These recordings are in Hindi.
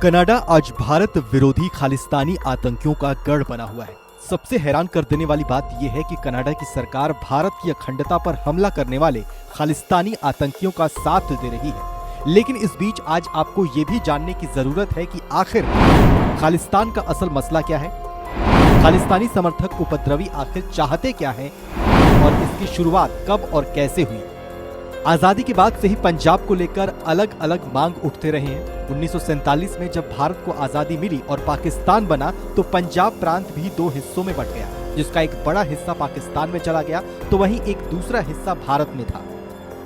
कनाडा आज भारत विरोधी खालिस्तानी आतंकियों का गढ़ बना हुआ है। सबसे हैरान कर देने वाली बात यह है कि कनाडा की सरकार भारत की अखंडता पर हमला करने वाले खालिस्तानी आतंकियों का साथ दे रही है। लेकिन इस बीच आज आपको ये भी जानने की जरूरत है कि आखिर खालिस्तान का असल मसला क्या है, खालिस्तानी समर्थक उपद्रवी आखिर चाहते क्या हैं और इसकी शुरुआत कब और कैसे हुई। आजादी के बाद से ही पंजाब को लेकर अलग अलग मांग उठते रहे हैं। 1947 में जब भारत को आजादी मिली और पाकिस्तान बना तो पंजाब प्रांत भी दो हिस्सों में बंट गया, जिसका एक बड़ा हिस्सा पाकिस्तान में चला गया तो वहीं एक दूसरा हिस्सा भारत में था।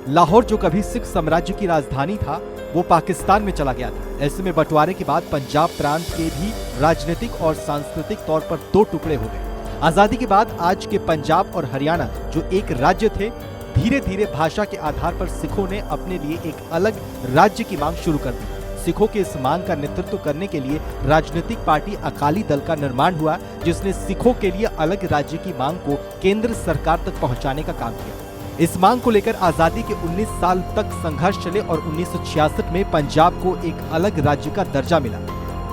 लाहौर जो कभी सिख साम्राज्य की राजधानी था वो पाकिस्तान में चला गया था। ऐसे में बंटवारे के बाद पंजाब प्रांत के भी राजनीतिक और सांस्कृतिक तौर पर दो टुकड़े हो गए। आजादी के बाद आज के पंजाब और हरियाणा जो एक राज्य थे, धीरे धीरे भाषा के आधार पर सिखों ने अपने लिए एक अलग राज्य की मांग शुरू कर दी। सिखों के इस मांग का नेतृत्व करने के लिए राजनीतिक पार्टी अकाली दल का निर्माण हुआ, जिसने सिखों के लिए अलग राज्य की मांग को केंद्र सरकार तक पहुंचाने का काम किया। इस मांग को लेकर आजादी के 19 साल तक संघर्ष चले और 1966 में पंजाब को एक अलग राज्य का दर्जा मिला।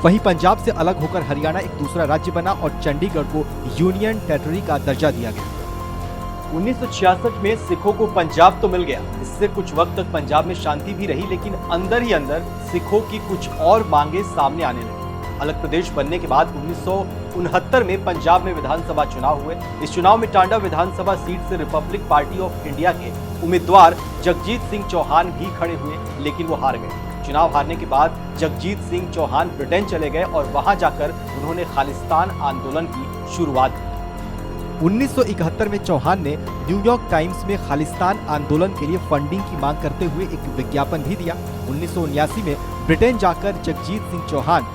वहीं पंजाब से अलग होकर हरियाणा एक दूसरा राज्य बना और चंडीगढ़ को यूनियन टेरिटरी का दर्जा दिया गया। 1966 में सिखों को पंजाब तो मिल गया। इससे कुछ वक्त तक पंजाब में शांति भी रही, लेकिन अंदर ही अंदर सिखों की कुछ और मांगे सामने आने लगी। अलग प्रदेश बनने के बाद 1969 में पंजाब में विधानसभा चुनाव हुए। इस चुनाव में टांडा विधानसभा सीट से रिपब्लिक पार्टी ऑफ इंडिया के उम्मीदवार जगजीत सिंह चौहान भी खड़े हुए, लेकिन वो हार गए। चुनाव हारने के बाद जगजीत सिंह चौहान ब्रिटेन चले गए और वहां जाकर उन्होंने खालिस्तान आंदोलन की शुरुआत की। 1971 में चौहान ने न्यूयॉर्क टाइम्स में खालिस्तान आंदोलन के लिए फंडिंग की मांग करते हुए एक विज्ञापन भी दिया। 1979 में ब्रिटेन जाकर जगजीत सिंह चौहान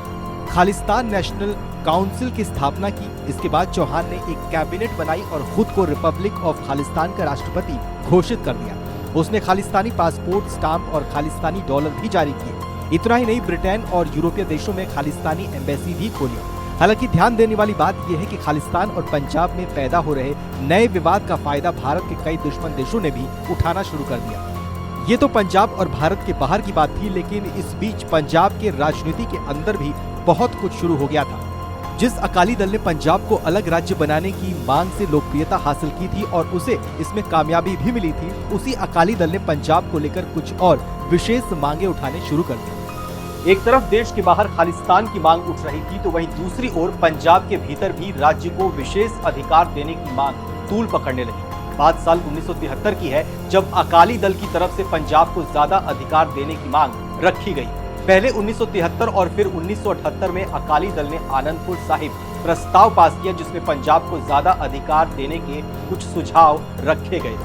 खालिस्तान नेशनल काउंसिल की स्थापना की। इसके बाद चौहान ने एक कैबिनेट बनाई और खुद को रिपब्लिक ऑफ खालिस्तान का राष्ट्रपति घोषित कर दिया। उसने खालिस्तानी पासपोर्ट, स्टाम्प और खालिस्तानी डॉलर भी जारी किए। इतना ही नहीं, ब्रिटेन और यूरोपीय देशों में खालिस्तानी एम्बेसी भी खोली। हालांकि ध्यान देने वाली बात यह है कि खालिस्तान और पंजाब में पैदा हो रहे नए विवाद का फायदा भारत के कई दुश्मन देशों ने भी उठाना शुरू कर दिया। ये तो पंजाब और भारत के बाहर की बात थी, लेकिन इस बीच पंजाब के राजनीति के अंदर भी बहुत कुछ शुरू हो गया था। जिस अकाली दल ने पंजाब को अलग राज्य बनाने की मांग से लोकप्रियता हासिल की थी और उसे इसमें कामयाबी भी मिली थी, उसी अकाली दल ने पंजाब को लेकर कुछ और विशेष मांगे उठाने शुरू कर दी। एक तरफ देश के बाहर खालिस्तान की मांग उठ रही थी तो वहीं दूसरी ओर पंजाब के भीतर भी राज्य को विशेष अधिकार देने की मांग तूल पकड़ने लगी। बात साल 1973 की है, जब अकाली दल की तरफ से पंजाब को ज्यादा अधिकार देने की मांग रखी गई। पहले 1973 और फिर 1978 में अकाली दल ने आनंदपुर साहिब प्रस्ताव पास किया, जिसमें पंजाब को ज्यादा अधिकार देने के कुछ सुझाव रखे गए।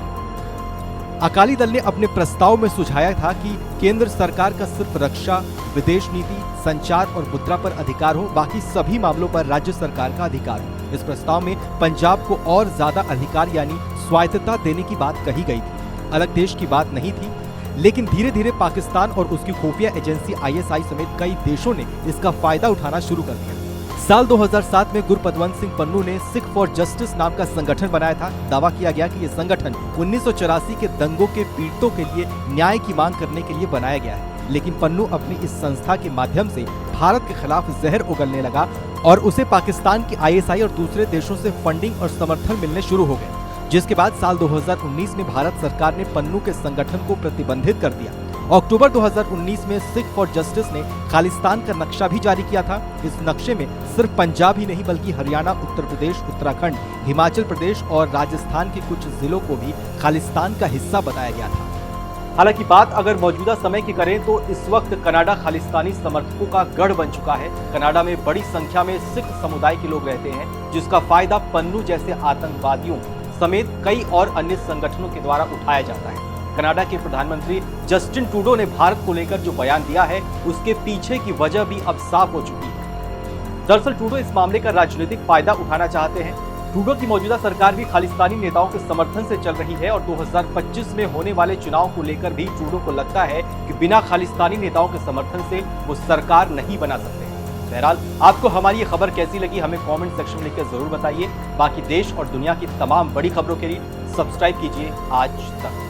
अकाली दल ने अपने प्रस्ताव में सुझाया था कि केंद्र सरकार का सिर्फ रक्षा, विदेश नीति, संचार और मुद्रा पर अधिकार हो, बाकी सभी मामलों पर राज्य सरकार का अधिकार हो। इस प्रस्ताव में पंजाब को और ज्यादा अधिकार यानी स्वायत्तता देने की बात कही गई थी। अलग देश की बात नहीं थी, लेकिन धीरे धीरे पाकिस्तान और उसकी खुफिया एजेंसी ISI समेत कई देशों ने इसका फायदा उठाना शुरू कर दिया। साल 2007 में गुरपतवंत सिंह पन्नू ने सिख फॉर जस्टिस नाम का संगठन बनाया था। दावा किया गया कि यह संगठन 1984 के दंगों के पीड़ितों के लिए न्याय की मांग करने के लिए बनाया गया है, लेकिन पन्नू अपनी इस संस्था के माध्यम से भारत के खिलाफ जहर उगलने लगा और उसे पाकिस्तान की ISI और दूसरे देशों से फंडिंग और समर्थन मिलने शुरू हो गए, जिसके बाद साल 2019 में भारत सरकार ने पन्नू के संगठन को प्रतिबंधित कर दिया। अक्टूबर 2019 में सिख फॉर जस्टिस ने खालिस्तान का नक्शा भी जारी किया था। इस नक्शे में सिर्फ पंजाब ही नहीं बल्कि हरियाणा, उत्तर प्रदेश, उत्तराखंड, हिमाचल प्रदेश और राजस्थान के कुछ जिलों को भी खालिस्तान का हिस्सा बताया गया था। हालांकि बात अगर मौजूदा समय की करें तो इस वक्त कनाडा खालिस्तानी समर्थकों का गढ़ बन चुका है। कनाडा में बड़ी संख्या में सिख समुदाय के लोग रहते हैं, जिसका फायदा पन्नू जैसे आतंकवादियों समेत कई और अन्य संगठनों के द्वारा उठाया जाता है। कनाडा के प्रधानमंत्री जस्टिन ट्रूडो ने भारत को लेकर जो बयान दिया है, उसके पीछे की वजह भी अब साफ हो चुकी है। दरअसल ट्रूडो इस मामले का राजनीतिक फायदा उठाना चाहते हैं। ट्रूडो की मौजूदा सरकार भी खालिस्तानी नेताओं के समर्थन से चल रही है और 2025 में होने वाले चुनाव को लेकर भी ट्रूडो को लगता है कि बिना खालिस्तानी नेताओं के समर्थन से वो सरकार नहीं बना सकते। बहरहाल, आपको हमारी ये खबर कैसी लगी हमें कमेंट सेक्शन में लिखकर जरूर बताइए। बाकी देश और दुनिया की तमाम बड़ी खबरों के लिए सब्सक्राइब कीजिए आज तक।